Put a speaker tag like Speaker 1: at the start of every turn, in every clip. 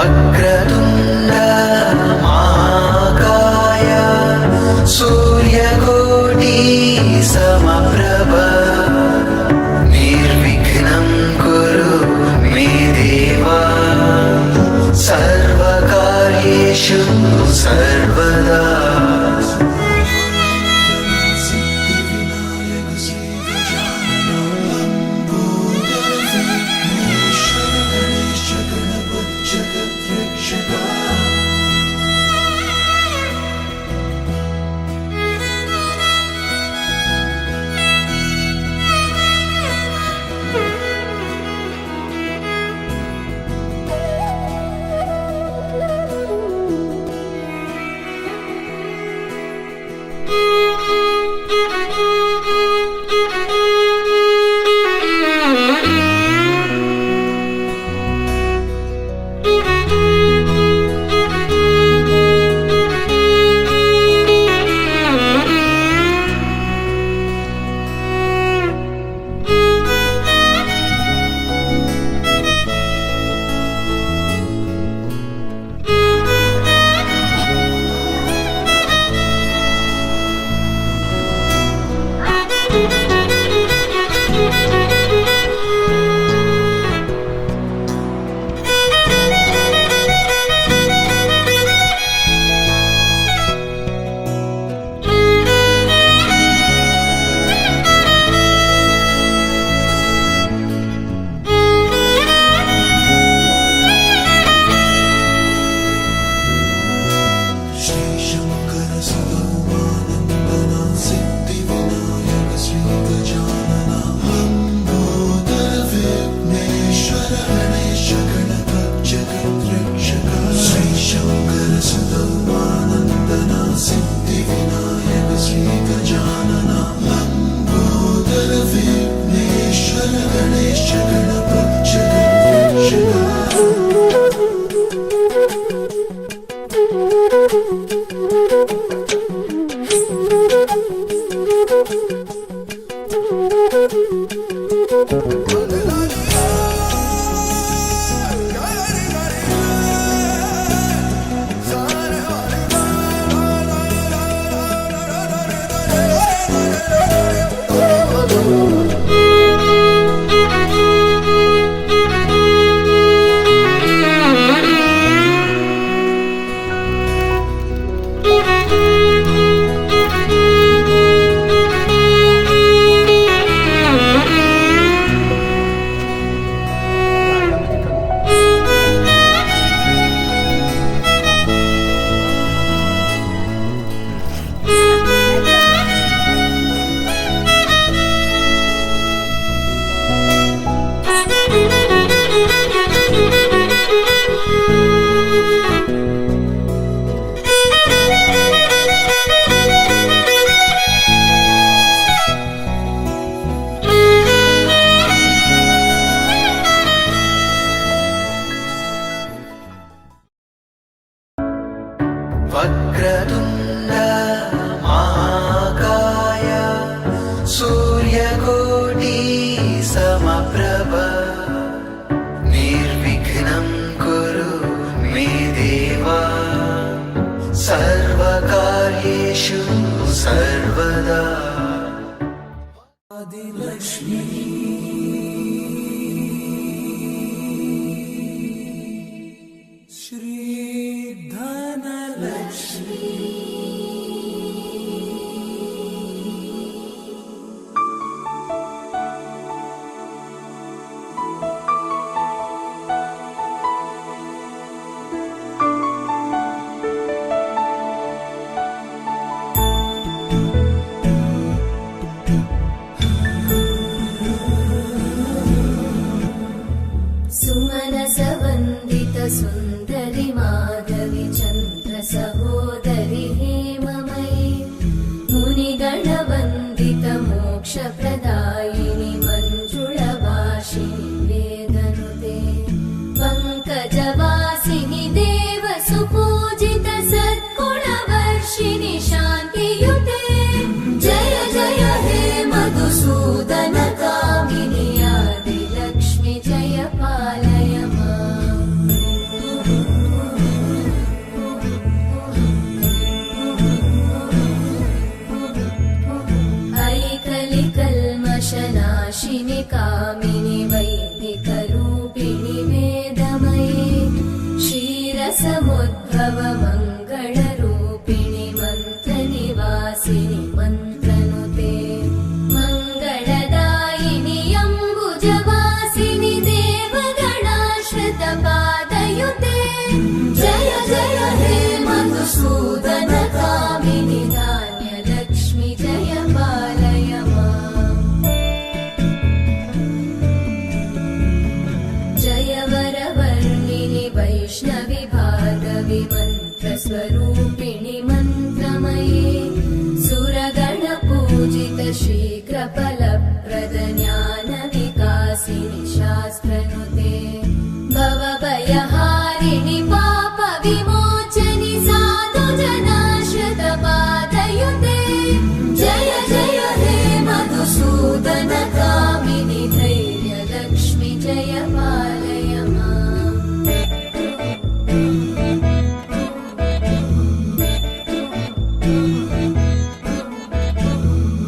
Speaker 1: ವಕ್ರತುಂಡ ಮಹಾಕಾಯ ಸೂರ್ಯಕೋಟಿ ಸಮಪ್ರಭ ನಿರ್ವಿಘ್ನಂ ಕುರು ಮೇ ದೇವ ಸರ್ವಕಾರ್ಯೇಷು ಸರ್ವದಾ. ವಕ್ರತುಂಡ ಮಹಾಕಾಯ ಸೂರ್ಯಕೋಟಿ ಸಮಪ್ರಭ ನಿರ್ವಿಘ್ನಂ ಕುರು ಮೇ ದೇವ ಸರ್ವಕಾರ್ಯೇಷು ಸರ್ವದಾ. ಆದಿಲಕ್ಷ್ಮೀ ಶ್ರೀ ಧನಲಕ್ಷ್ಮೀ
Speaker 2: सुमनसवन्दित सुन्दरि माधवि चन्द्र सहोदरि हेममयि मुनिगणवन्दित मोक्षप्रदायिनि मञ्जुळभाषिणि वेदनुते पङ्कजवासिनि देवसुपूजित सद्गुणवर्षिणि शान्तियुते जय जय हे मधुसूदन कामिनि आदिलक्ष्मि जय पालय माम्। मङ्गलरूपिणि मन्त्रनिवासिनि मन्त्रनुते मङ्गलदायिनि अम्बुजवासिनि देवगणाश्रितपादयुते जय जय हे मधुसूदन कामिनि धान्यलक्ष्मि जय पालय माम् जय वरवर्णिनि वैष्णवि भार्गवि मन्त्रस्वरूपिणि मन्त्रमये सुरगणपूजित शीघ्रफलप्रद ज्ञानविकासिनि शास्त्रनुते भवभयहारिणि पापविमोचनि साधुजनाश्रितपादयुते जय जय हे मधुसूदन कामिनि धैर्यलक्ष्मि जय पालय माम्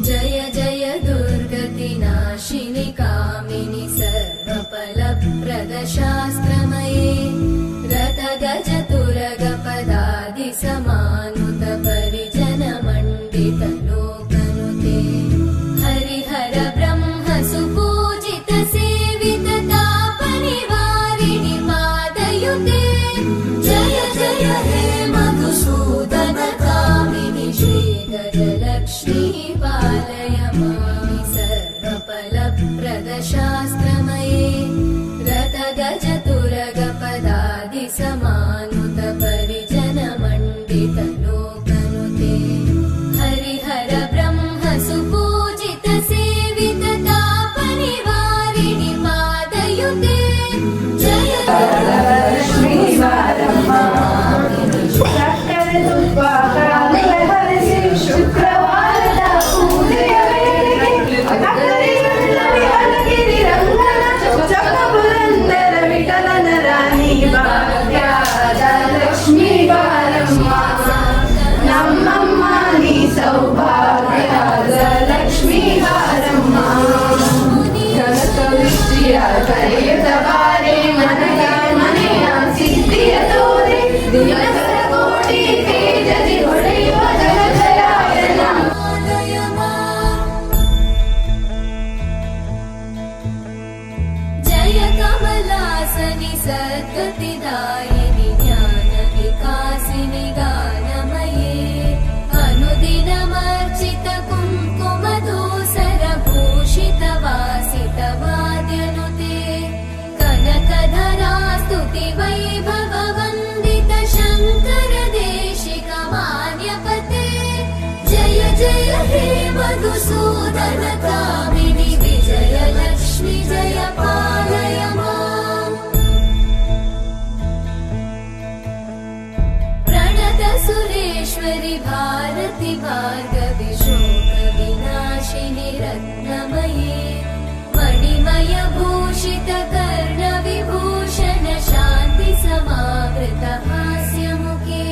Speaker 2: जय जय दुर्गतिनाशिनि कामिनि सर्वफलप्रदशास्त्रमये रथगजतुरगपदादिसमानुत परिजनमण्डितलोकनुते हरिहर ब्रह्म सुपूजित सेवित तापनिवारिणि पादयुते जय जय हे मधुसूदन कामिनि श्रीगजलक्ष्मी पालय मामि सर्वफलप्रदशास्त्रमये रथगजतुरगपदादिसमानुत परिजनमण्डितलोकनुते हरिहर ब्रह्म सुपूजित सेवित तापनिवारिणि पादयुते जय
Speaker 3: ಶುಕ್ರವಾರದ ಪೂಜೆಯ ವೇಳೆಗೆ ಪುರಂದರ ವಿಠಲನ ರಾಣಿ ಭಾಗ್ಯದ ಲಕ್ಷ್ಮೀ ಬಾರಮ್ಮ ನಮ್ಮಮ್ಮ ನೀ ಸೌಭಾಗ್ಯದ ಲಕ್ಷ್ಮೀ ಬಾರಮ್ಮ ಕನಕ ವಿದ್ಯೆಯ ಕರೆಯುತ್ತ ಬಾರೆ ಮನೆಯ ಮನೆಯ ಸಿದ್ಧಿಯ ತೋರೆ ದಿವಸ ಕೋಟಿ ತೇಜದಿ ಹೊಳೆಯುವ ಜಗಜರಾಯನ
Speaker 2: पालय माम् जय कमलासनि सद्गतिदायिनि ज्ञानविकासिनि गानमये अनुदिनमर्चित कुङ्कुमधूसरभूषितवासित वाद्यनुते कनकधरा स्तुति वैभववन्दित शङ्कर देशिक मान्यपते जय जय हे मधुसूदन कामिनि विजयलक्ष्मि जय पालय माम् प्रणत सुरेश्वरि भारति भार्गवि शोकविनाशिनि रत्नमये मणिमय भूषित कर्णविभूषण शान्ति समावृत हास्यमुखे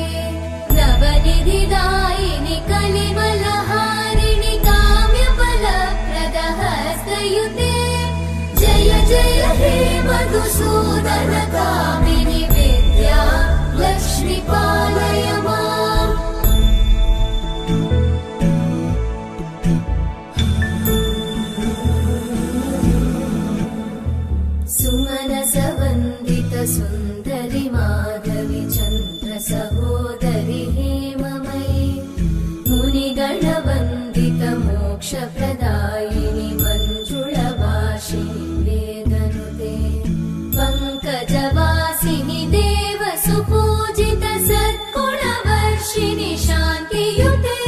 Speaker 2: नवनिधिदायिनि कलिमलहारिणि काम्यफलप्रद हस्तयुते जय जय हे मधुसूदन कामिनि विद्या लक्ष्मि पालय माम् सुमनसवन्दित सुन्दरि माधवि चन्द्र सहोदरि हेममयि मुनिगणवन्दित मोक्षप्रदायिनि मञ्जुळवासिनि वेदनुते पङ्कजवासिनि देव सुपूजित सद्गुणवर्षिणि शान्तियुते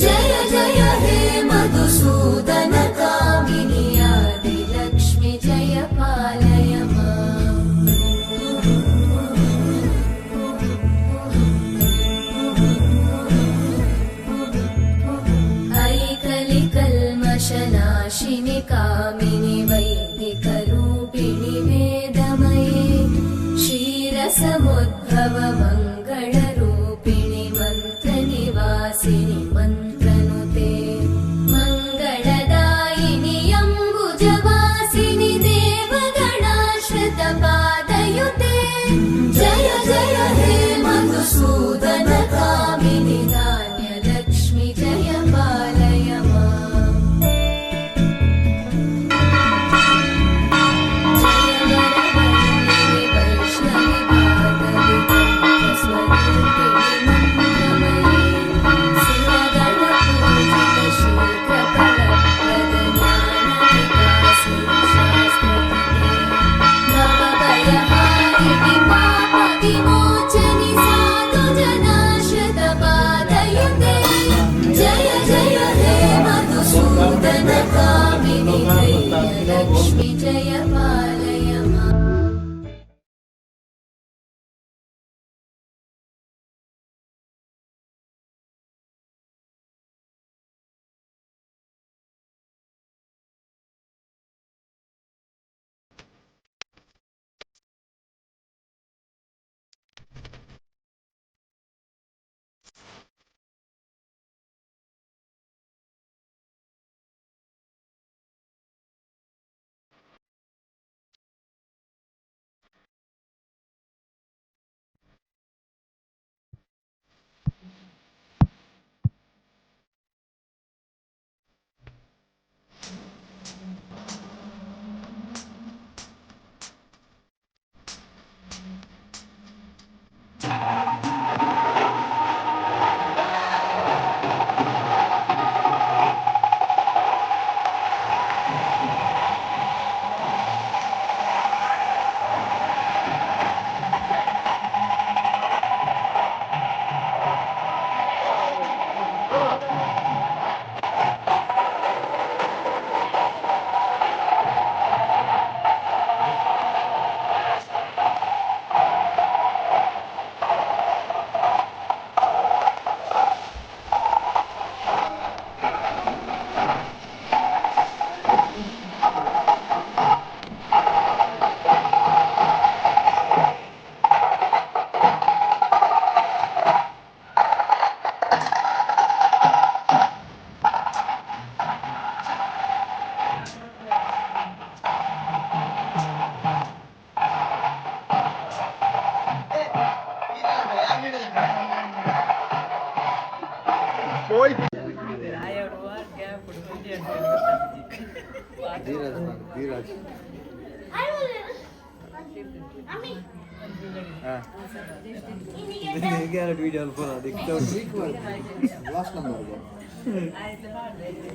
Speaker 2: जय जय हे मधुसूदन कामिनि आदिलक्ष्मि जय पालय माम् ऐकलिकल्मषनाशिनि कामिनि वैदिकरूपिणि वेदमये क्षीरसमुद्भव मङ्गलरूपिणि मन्त्रनिवासिनि मन्त्रनुते मङ्गलदायिनि अम्बुजवासिनि देवगणाश्रितपादयुते जय जय हे मधुसूदन
Speaker 4: ವಿಡಿಯೋ